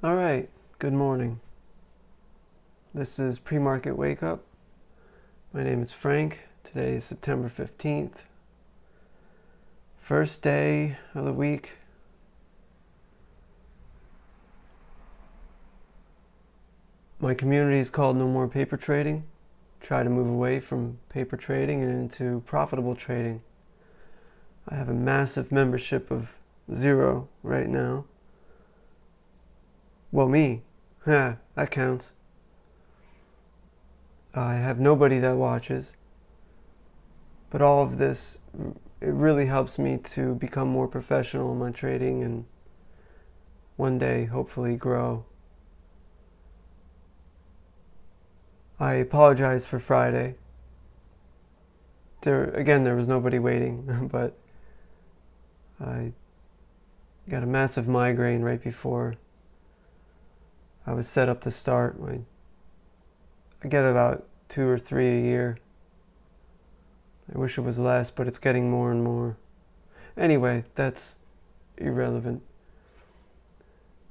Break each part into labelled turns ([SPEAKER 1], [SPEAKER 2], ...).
[SPEAKER 1] All right, good morning. This is Premarket Wake Up. My name is Frank. Today is September 15th. First day of the week. My community is called No More Paper Trading. Try to move away from paper trading and into profitable trading. I have a massive membership of 0 right now. Well, me. Yeah, that counts. I have nobody that watches. But all of this, it really helps me to become more professional in my trading and one day hopefully grow. I apologize for Friday. There was nobody waiting, but I got a massive migraine right before I was set up to start. I get about 2 or 3 a year. I wish it was less, but it's getting more and more. Anyway, that's irrelevant.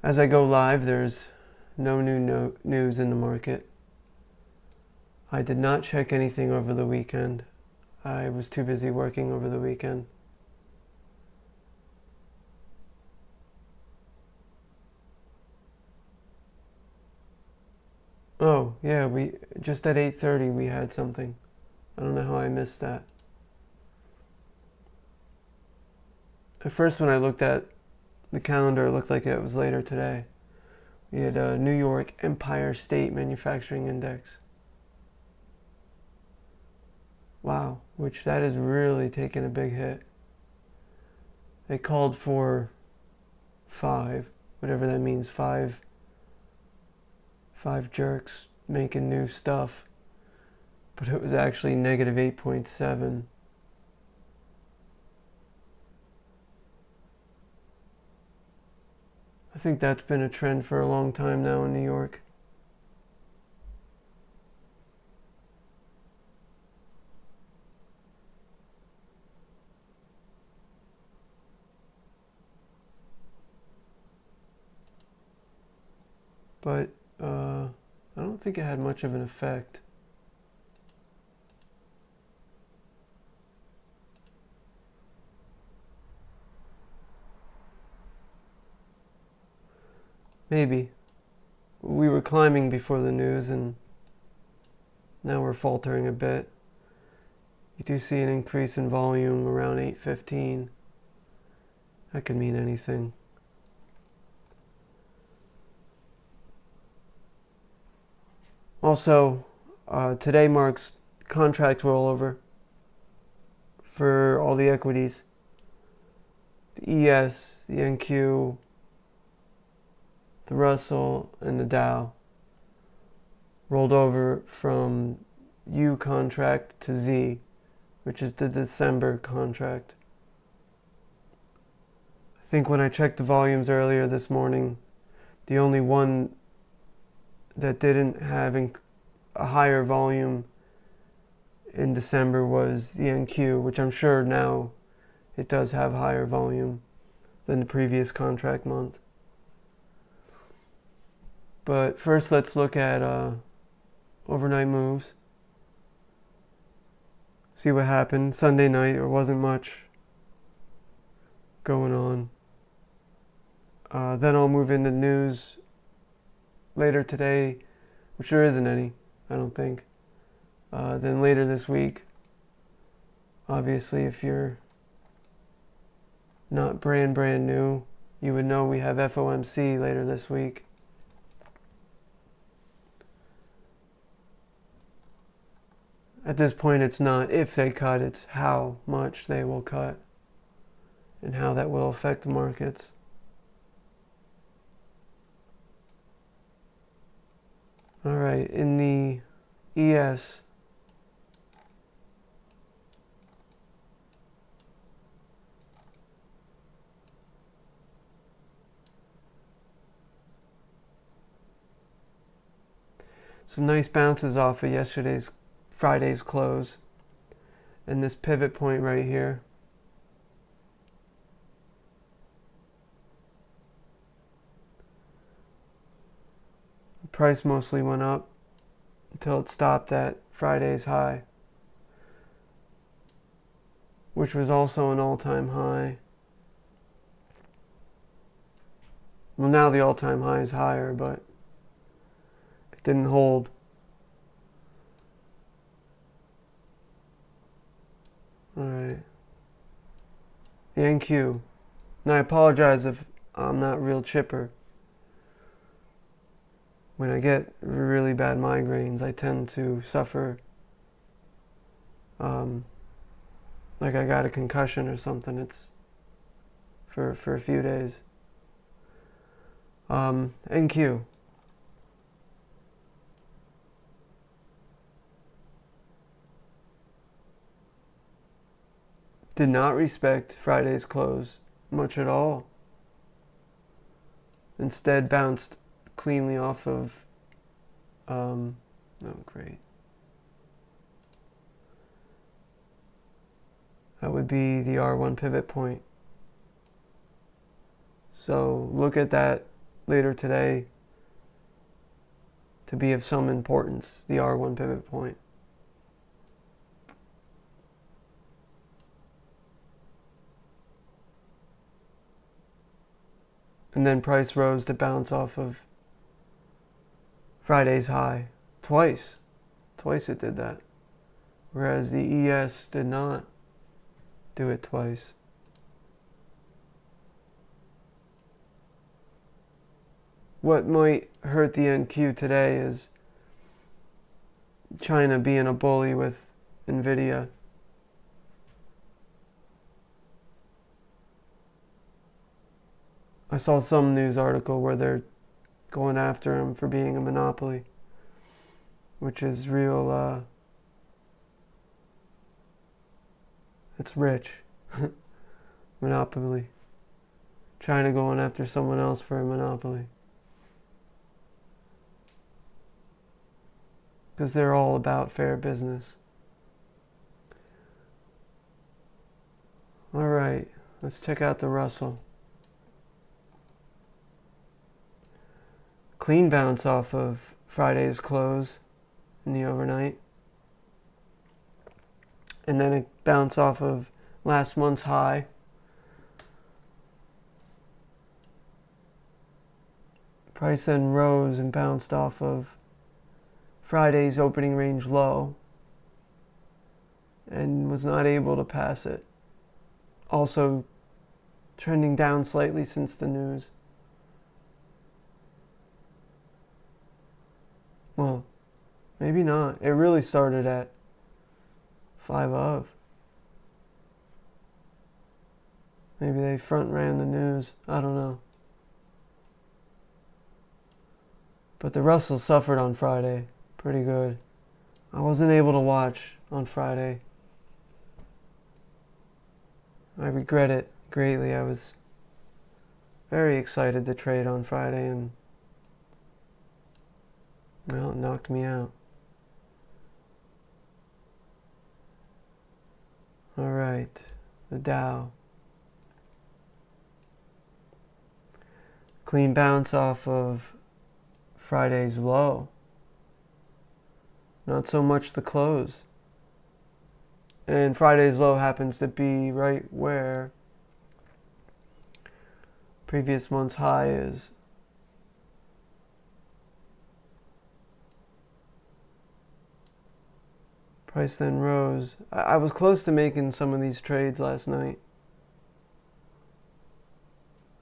[SPEAKER 1] As I go live, there's no new news in the market. I did not check anything over the weekend. I was too busy working over the weekend. Oh, yeah, just at 8:30 we had something. I don't know how I missed that. At first when I looked at the calendar, it looked like it was later today. We had a New York Empire State Manufacturing Index. Wow, which that is really taking a big hit. They called for 5, whatever that means, five jerks making new stuff, but it was actually negative 8.7. I think that's been a trend for a long time now in New York. But I don't think it had much of an effect. Maybe. We were climbing before the news and now we're faltering a bit. You do see an increase in volume around 8:15. That could mean anything. Also, today marks contract rollover for all the equities. The ES, the NQ, the Russell, and the Dow rolled over from U contract to Z, which is the December contract. I think when I checked the volumes earlier this morning, the only one that didn't have a higher volume in December was the NQ, which I'm sure now it does have higher volume than the previous contract month. But first let's look at overnight moves. See what happened. Sunday night, there wasn't much going on. Then I'll move into news later today, which there isn't any, I don't think. Then later this week, obviously if you're not brand new, you would know we have FOMC later this week. At this point, it's not if they cut, it's how much they will cut and how that will affect the markets. All right, in the ES, some nice bounces off of Friday's close, and this pivot point right here. price mostly went up until it stopped at Friday's high, which was also an all-time high. Well, now the all-time high is higher, but it didn't hold. Alright. The NQ. Now I apologize if I'm not real chipper. When I get really bad migraines, I tend to suffer like I got a concussion or something. It's for a few days. NQ. Did not respect Friday's close much at all. Instead bounced cleanly off of oh great. That would be the R1 pivot point. So look at that later today to be of some importance, the R1 pivot point. And then price rose to bounce off of Friday's high. Twice it did that. Whereas the ES did not do it twice. What might hurt the NQ today is China being a bully with Nvidia. I saw some news article where they're going after him for being a monopoly, which is real, it's rich. Monopoly. China going after someone else for a monopoly. Because they're all about fair business. Alright, let's check out the Russell. Clean bounce off of Friday's close in the overnight. And then it bounced off of last month's high. Price then rose and bounced off of Friday's opening range low and was not able to pass it. Also trending down slightly since the news. Well, maybe not. It really started at 5 of. Maybe they front ran the news. I don't know. But the Russell suffered on Friday pretty good. I wasn't able to watch on Friday. I regret it greatly. I was very excited to trade on Friday and well, it knocked me out. Alright, the Dow. Clean bounce off of Friday's low. Not so much the close. And Friday's low happens to be right where previous month's high is. Price then rose. I was close to making some of these trades last night.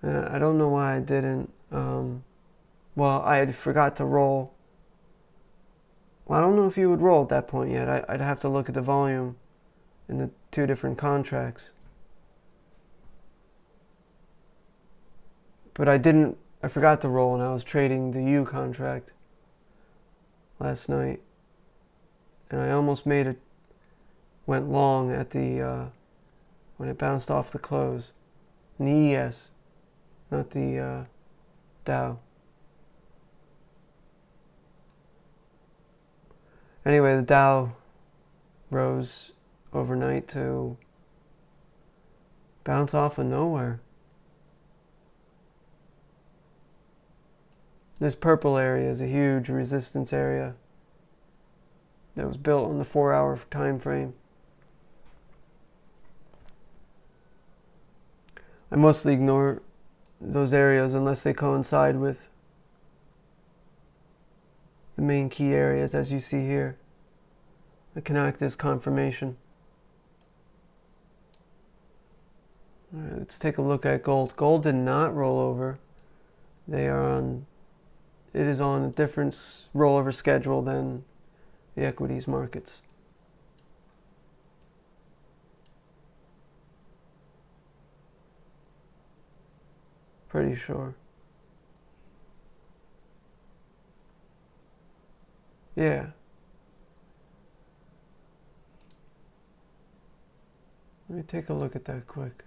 [SPEAKER 1] And I don't know why I didn't. Well, I had forgot to roll. Well, I don't know if you would roll at that point yet. I'd have to look at the volume in the two different contracts. But I forgot to roll and I was trading the U contract last night. And I almost made it, went long at the, when it bounced off the close. In the ES, not the Dow. Anyway, the Dow rose overnight to bounce off of nowhere. This purple area is a huge resistance area that was built on the 4-hour time frame. I mostly ignore those areas unless they coincide with the main key areas, as you see here. It can act as confirmation. All right, let's take a look at gold. Gold did not roll over. It is on a different rollover schedule than the equities markets. Pretty sure. Yeah. Let me take a look at that quick.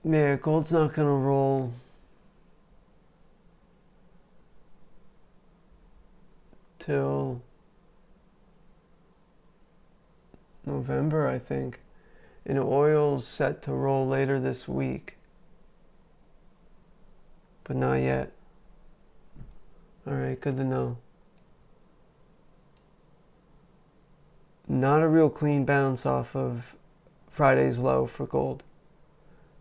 [SPEAKER 1] Yeah, gold's not going to roll till November, I think. And oil's set to roll later this week. But not yet. Alright, good to know. Not a real clean bounce off of Friday's low for gold.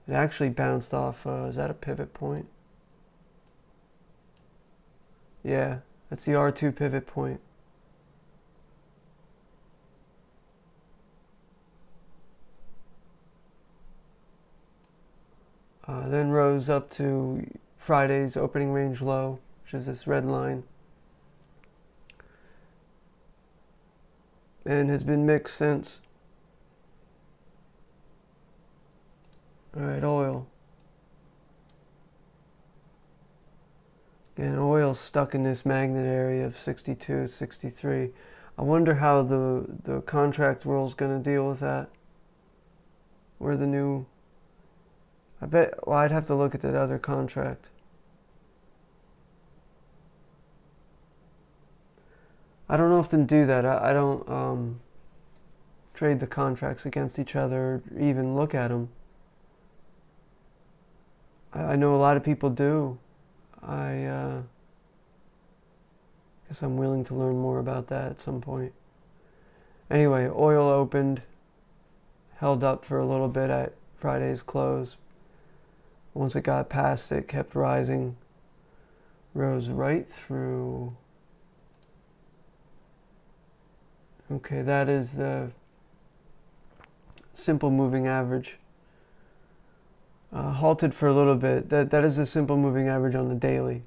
[SPEAKER 1] It actually bounced off, is that a pivot point? Yeah, that's the R2 pivot point. Then rose up to Friday's opening range low, which is this red line. And has been mixed since. Alright, oil. And oil's stuck in this magnet area of 62, 63. I wonder how the contract world's going to deal with that. Where the new... well, I'd have to look at that other contract. I don't often do that. I don't trade the contracts against each other, or even look at them. I know a lot of people do. I guess I'm willing to learn more about that at some point. Anyway, oil opened, held up for a little bit at Friday's close. Once it got past it, kept rising, rose right through. Okay, that is the simple moving average. Halted for a little bit. That is the simple moving average on the daily.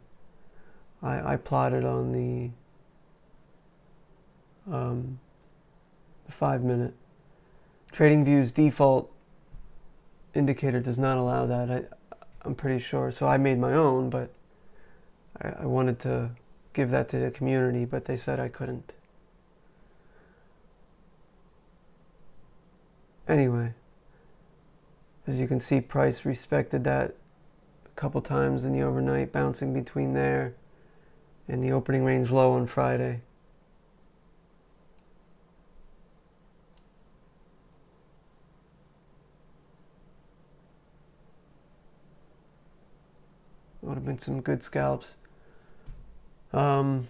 [SPEAKER 1] I plotted on the 5-minute. TradingView's default indicator does not allow that. I'm pretty sure. So I made my own, but I wanted to give that to the community, but they said I couldn't. Anyway, as you can see, price respected that a couple times in the overnight, bouncing between there and the opening range low on Friday. Would have been some good scalps. Let's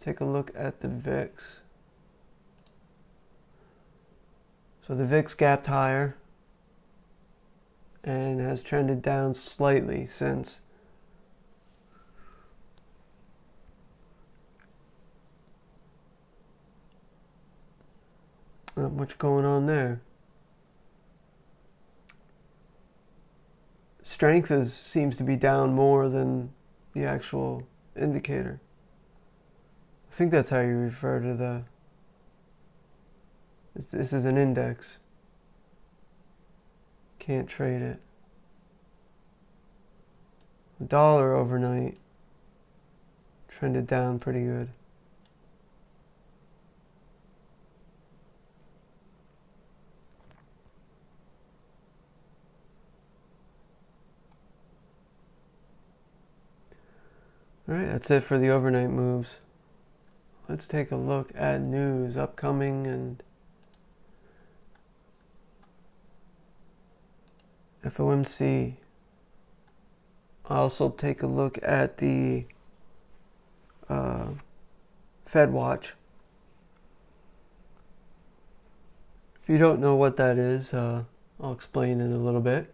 [SPEAKER 1] take a look at the VIX. So the VIX gapped higher and has trended down slightly since. Not much going on there. Strength seems to be down more than the actual indicator. I think that's how you refer to the... This is an index. Can't trade it. The dollar overnight trended down pretty good. Alright, that's it for the overnight moves. Let's take a look at news upcoming and FOMC. I also take a look at the Fed Watch. If you don't know what that is, I'll explain in a little bit.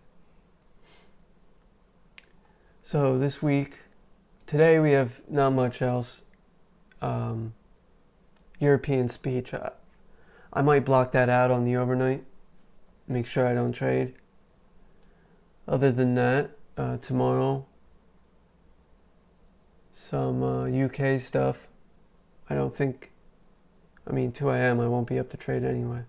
[SPEAKER 1] So this week, today we have not much else. European speech. I might block that out on the overnight. Make sure I don't trade. Other than that, tomorrow, some UK stuff. I don't think, 2 a.m. I won't be up to trade anyway.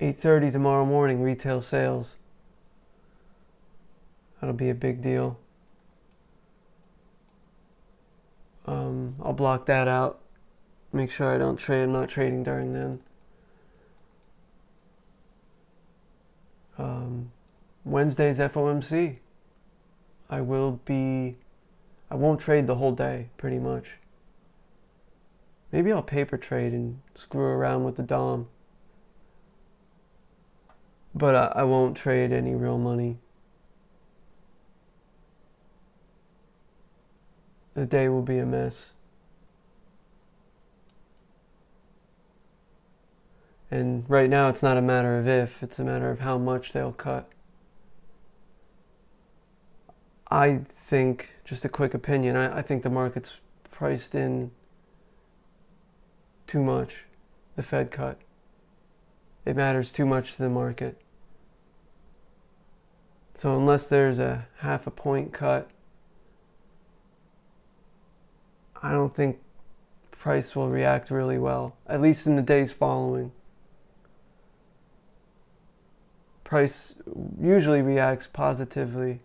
[SPEAKER 1] 8:30 tomorrow morning, retail sales. That'll be a big deal. I'll block that out. Make sure I don't trade. I'm not trading during then. Wednesday's FOMC. I won't trade the whole day, pretty much. Maybe I'll paper trade and screw around with the DOM. But I won't trade any real money. The day will be a mess. And right now it's not a matter of if, it's a matter of how much they'll cut. I think, just a quick opinion, I think the market's priced in too much, the Fed cut. It matters too much to the market. So unless there's a 0.5 point cut, I don't think price will react really well, at least in the days following. Price usually reacts positively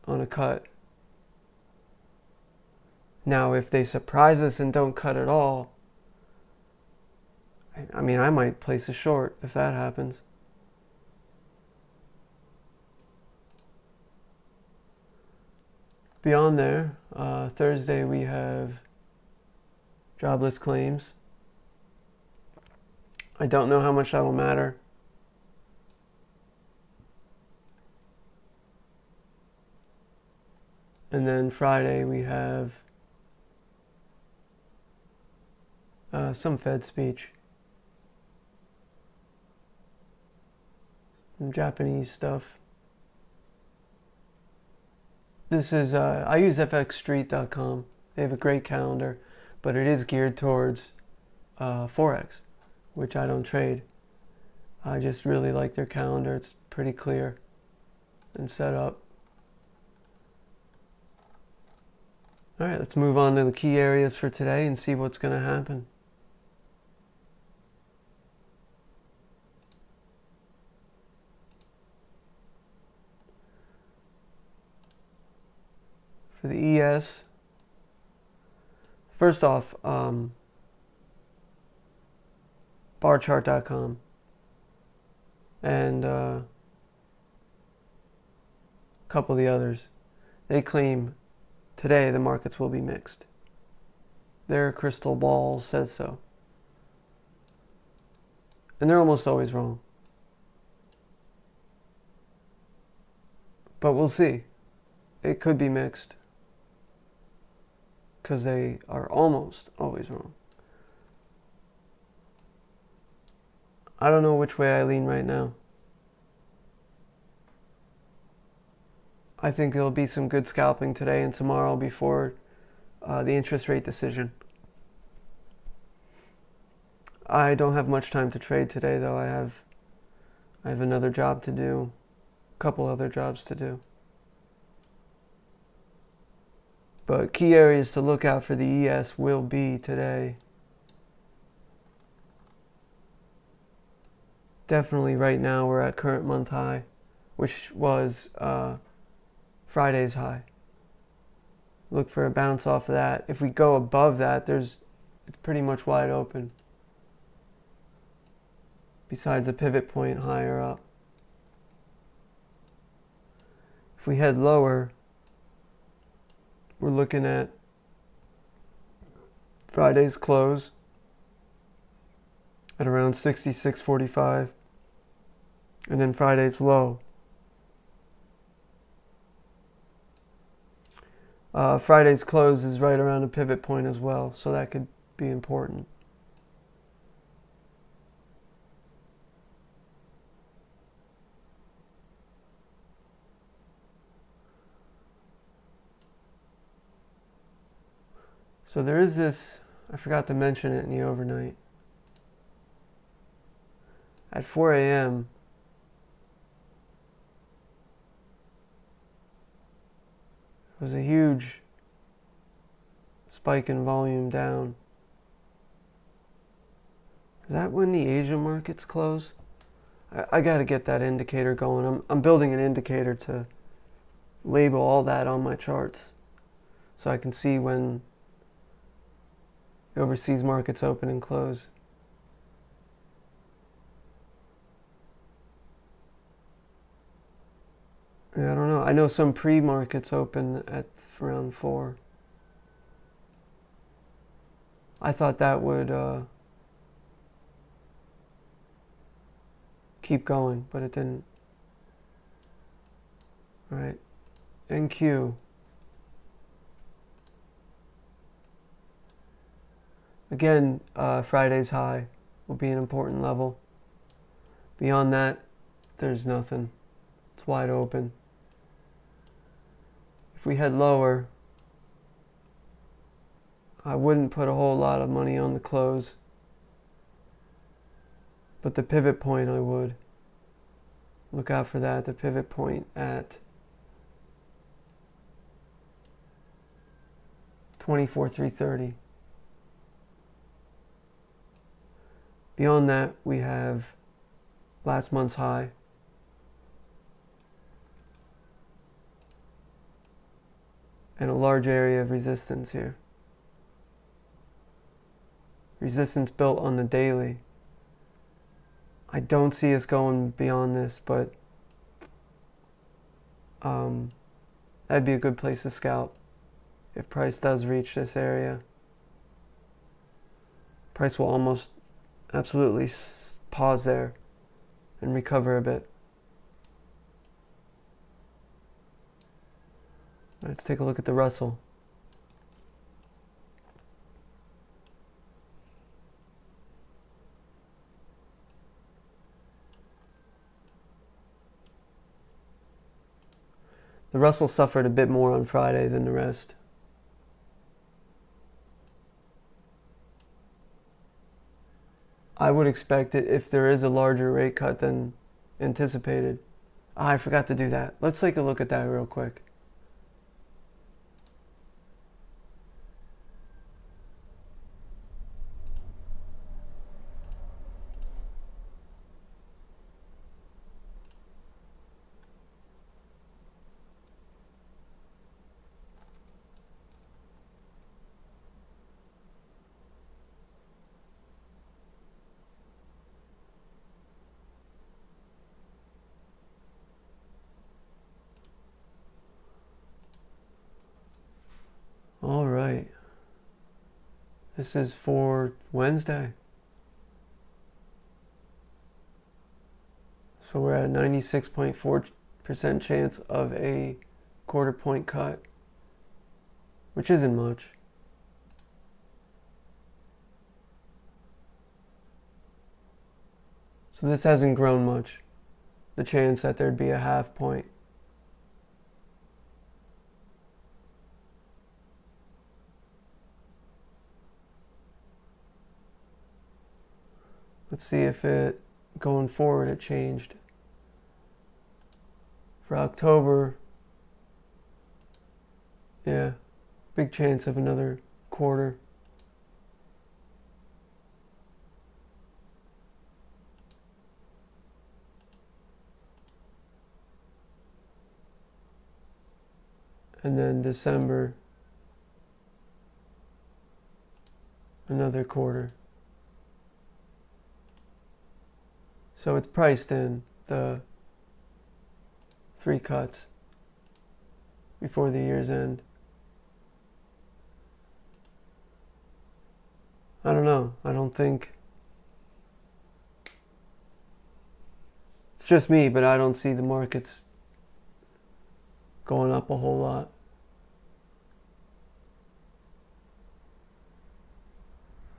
[SPEAKER 1] on a cut. Now, if they surprise us and don't cut at all, I might place a short if that happens. Beyond there, Thursday we have jobless claims. I don't know how much that will matter. And then Friday we have some Fed speech. Some Japanese stuff. This is, I use fxstreet.com. They have a great calendar, but it is geared towards Forex, which I don't trade. I just really like their calendar. It's pretty clear and set up. All right, let's move on to the key areas for today and see what's going to happen. For the ES, first off, barchart.com and a couple of the others, they claim today the markets will be mixed. Their crystal ball says so. And they're almost always wrong. But we'll see. It could be mixed, because they are almost always wrong. I don't know which way I lean right now. I think there'll be some good scalping today and tomorrow before the interest rate decision. I don't have much time to trade today, though. I have another job to do, a couple other jobs to do. But key areas to look out for the ES will be today. Definitely right now we're at current month high, which was Friday's high. Look for a bounce off of that. If we go above that, it's pretty much wide open. Besides a pivot point higher up. If we head lower, we're looking at Friday's close, at around 66.45, and then Friday's low. Friday's close is right around a pivot point as well, so that could be important. So there is this, I forgot to mention it in the overnight. At 4 a.m., there was a huge spike in volume down. Is that when the Asia markets close? I got to get that indicator going. I'm building an indicator to label all that on my charts so I can see when the overseas markets open and close. Yeah, I don't know. I know some pre-markets open at around 4. I thought that would keep going, but it didn't. All right, NQ. Again, Friday's high will be an important level. Beyond that, there's nothing. It's wide open. If we head lower, I wouldn't put a whole lot of money on the close, but the pivot point I would. Look out for that, the pivot point at 24,330. Beyond that, we have last month's high. And a large area of resistance here. Resistance built on the daily. I don't see us going beyond this, but that'd be a good place to scalp if price does reach this area. Price will almost absolutely pause there and recover a bit. Let's take a look at the Russell. The Russell suffered a bit more on Friday than the rest. I would expect it if there is a larger rate cut than anticipated. I forgot to do that. Let's take a look at that real quick. All right. This is for Wednesday. So we're at a 96.4% chance of a quarter point cut, which isn't much. So this hasn't grown much, the chance that there'd be a half point. Let's see if it, going forward, it changed. For October, yeah, big chance of another quarter. And then December, another quarter. So it's priced in the 3 cuts before the year's end. I don't know. I don't think It's just me, but I don't see the markets going up a whole lot.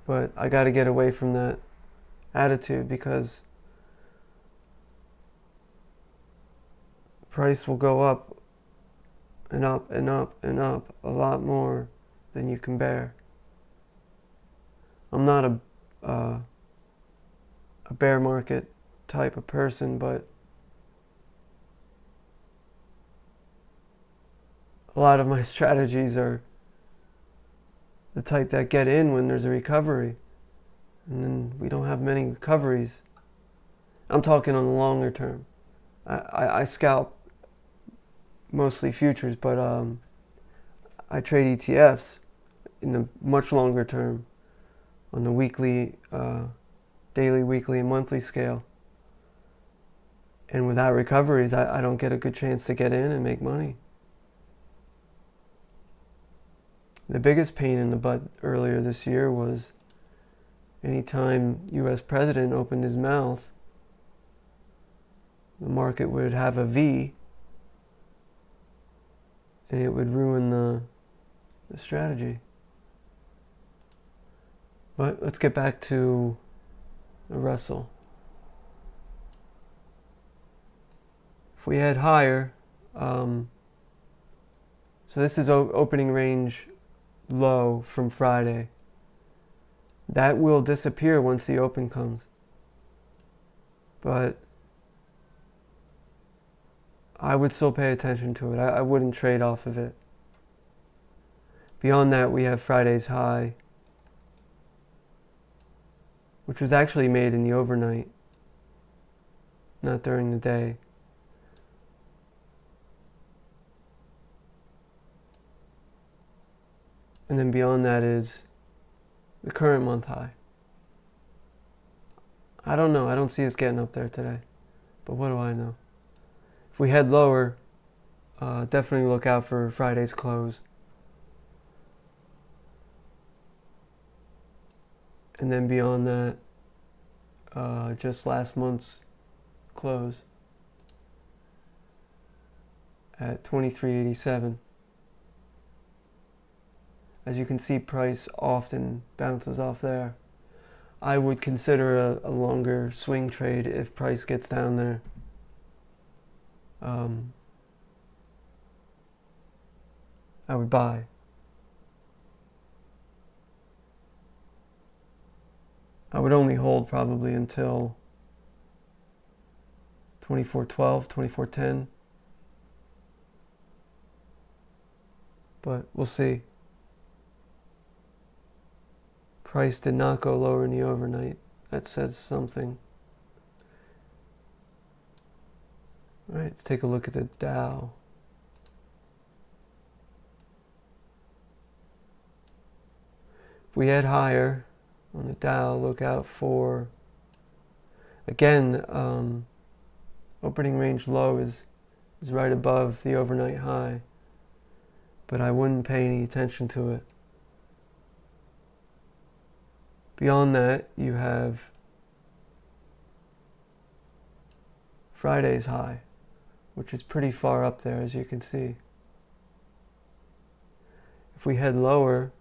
[SPEAKER 1] But I got to get away from that attitude, because price will go up and up and up and up a lot more than you can bear. I'm not a bear market type of person, but a lot of my strategies are the type that get in when there's a recovery, and then we don't have many recoveries. I'm talking on the longer term. I scalp mostly futures, but I trade ETFs in the much longer term on the weekly, daily, weekly, and monthly scale. And without recoveries, I don't get a good chance to get in and make money. The biggest pain in the butt earlier this year was anytime US president opened his mouth, the market would have a V, and it would ruin the strategy. But let's get back to the Russell. If we head higher, so this is opening range low from Friday. That will disappear once the open comes. But I would still pay attention to it. I wouldn't trade off of it. Beyond that, we have Friday's high, which was actually made in the overnight, not during the day. And then beyond that is the current month high. I don't know. I don't see us getting up there today. But what do I know? If we head lower, definitely look out for Friday's close. And then beyond that, just last month's close at 23.87. As you can see, price often bounces off there. I would consider a longer swing trade if price gets down there. I would buy. I would only hold probably until 24.12, 24.10. But we'll see. Price did not go lower in the overnight. That says something. All right, let's take a look at the Dow. If we head higher on the Dow, look out for, again, opening range low is right above the overnight high, but I wouldn't pay any attention to it. Beyond that, you have Friday's high, which is pretty far up there, as you can see. If we head lower,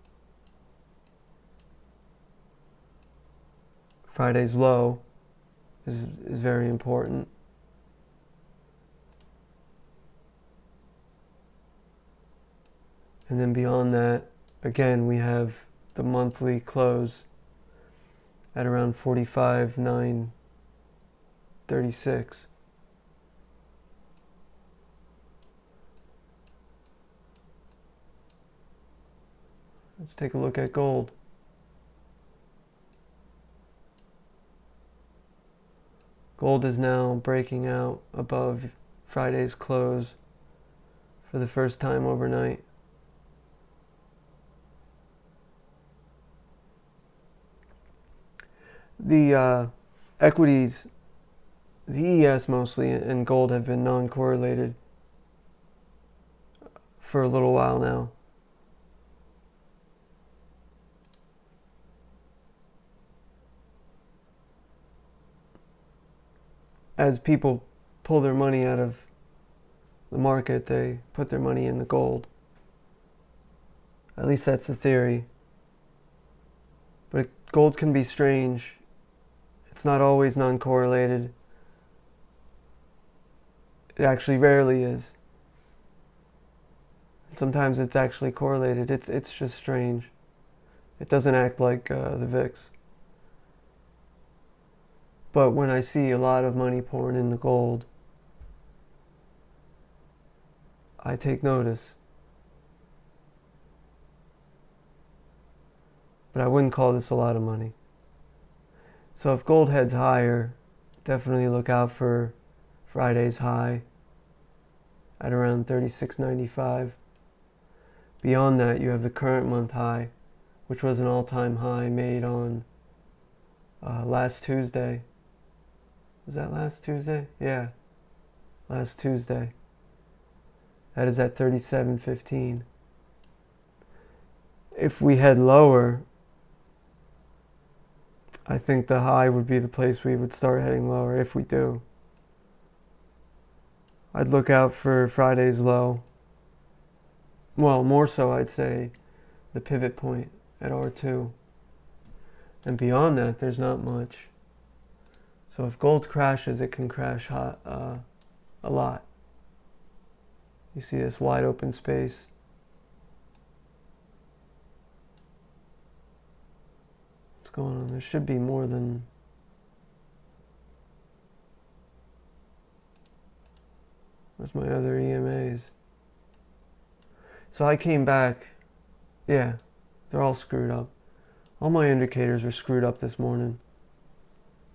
[SPEAKER 1] Friday's low is very important. And then beyond that, again, we have the monthly close at around 45,936. Let's take a look at gold. Gold is now breaking out above Friday's close for the first time overnight. The equities, the ES mostly, and gold have been non-correlated for a little while now. As people pull their money out of the market, they put their money in the gold. At least that's the theory. But gold can be strange. It's not always non-correlated. It actually rarely is. Sometimes it's actually correlated. It's just strange. It doesn't act like the VIX. But when I see a lot of money pouring into gold, I take notice. But I wouldn't call this a lot of money. So if gold heads higher, definitely look out for Friday's high at around 36.95. Beyond that, you have the current month high, which was an all-time high made on last Tuesday. Was that last Tuesday? Yeah, last Tuesday. That is at 37.15. If we head lower, I think the high would be the place we would start heading lower if we do. I'd look out for Friday's low. Well, more so I'd say the pivot point at R2. And beyond that, there's not much. So if gold crashes, it can crash a lot. You see this wide open space. What's going on? There should be more than... Where's my other EMAs? So I came back. Yeah, they're all screwed up. All my indicators were screwed up this morning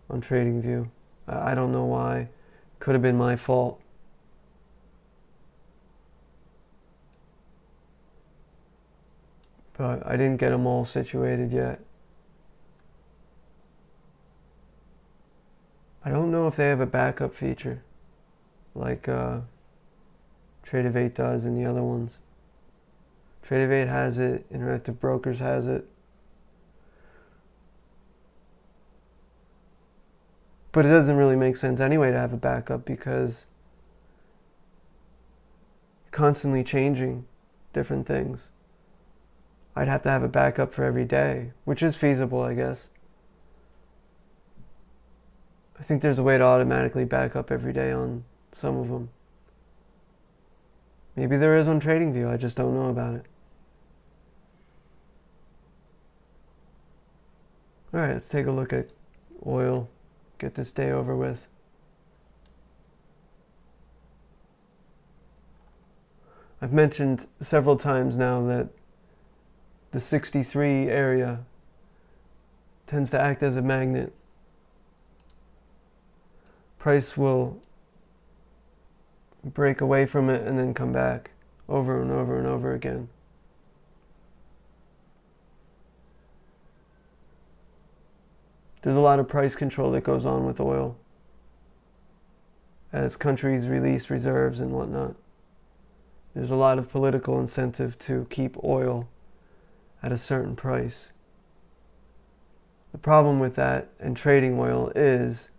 [SPEAKER 1] on TradingView. I don't know why. Could have been my fault. But I didn't get them all situated yet. I don't know if they have a backup feature like Trade8 does and the other ones. Trade8 has it, Interactive Brokers has it. But it doesn't really make sense anyway to have a backup because you're constantly changing different things. I'd have to have a backup for every day, which is feasible, I guess. I think there's a way to automatically back up every day on some of them. Maybe there is on TradingView, I just don't know about it. Alright, let's take a look at oil. Get this day over with. I've mentioned several times now that the 63 area tends to act as a magnet. Price will break away from it and then come back over and over and over again. There's a lot of price control that goes on with oil as countries release reserves and whatnot. There's a lot of political incentive to keep oil at a certain price. The problem with that and trading oil is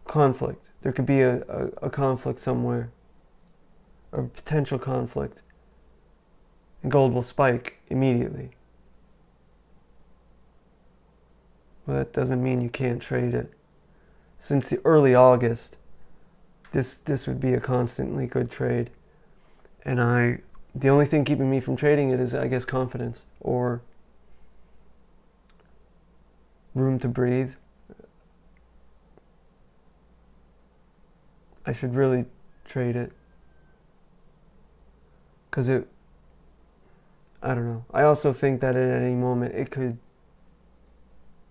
[SPEAKER 1] conflict. There could be a conflict somewhere, or a potential conflict, and gold will spike immediately. Well, that doesn't mean you can't trade it. Since the early August, this would be a constantly good trade. And the only thing keeping me from trading it is, I guess, confidence or room to breathe. I should really trade it. Because I don't know. I also think that at any moment it could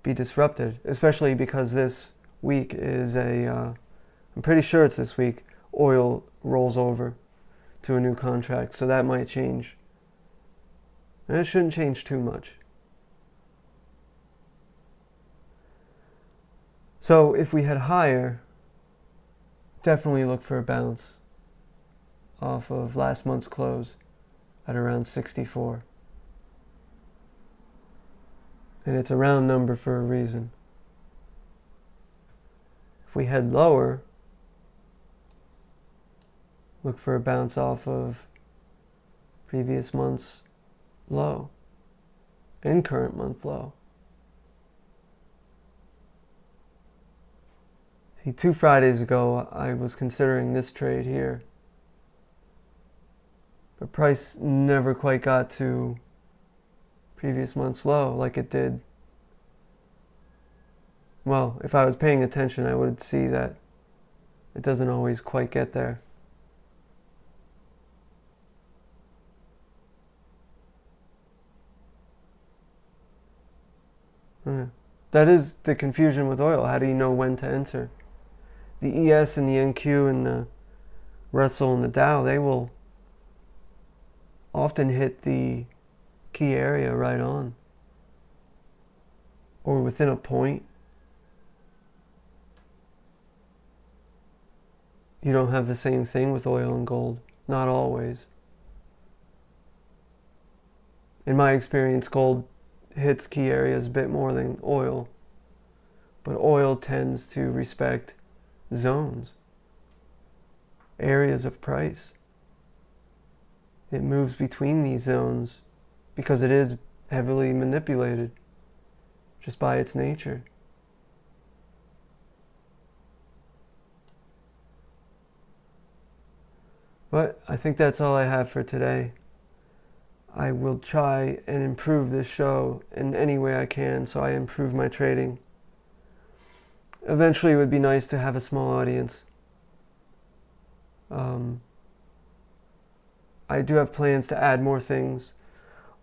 [SPEAKER 1] be disrupted, especially because this week is I'm pretty sure it's this week, oil rolls over to a new contract, so that might change. And it shouldn't change too much. So if we head higher, definitely look for a bounce off of last month's close at around 64. And it's a round number for a reason. we head lower, look for a bounce off of previous month's low and current month low. See, 2 Fridays ago, I was considering this trade here, but price never quite got to previous month's low like it did. Well, if I was paying attention, I would see that it doesn't always quite get there. That is the confusion with oil. How do you know when to enter? The ES and the NQ and the Russell and the Dow, they will often hit the key area right on, or within a point. You don't have the same thing with oil and gold. Not always. In my experience, gold hits key areas a bit more than oil, but oil tends to respect zones, areas of price. It moves between these zones because it is heavily manipulated just by its nature. But I think that's all I have for today. I will try and improve this show in any way I can so I improve my trading. Eventually it would be nice to have a small audience. I do have plans to add more things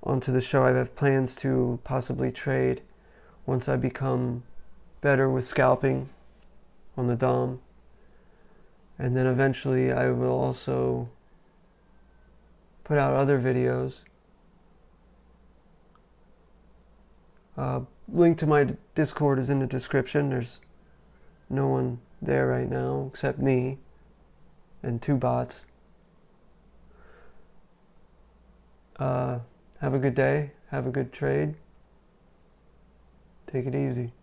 [SPEAKER 1] onto the show. I have plans to possibly trade once I become better with scalping on the DOM. And then eventually I will also put out other videos. Link to my Discord is in the description. There's no one there right now except me and 2 bots. Have a good day. Have a good trade. Take it easy.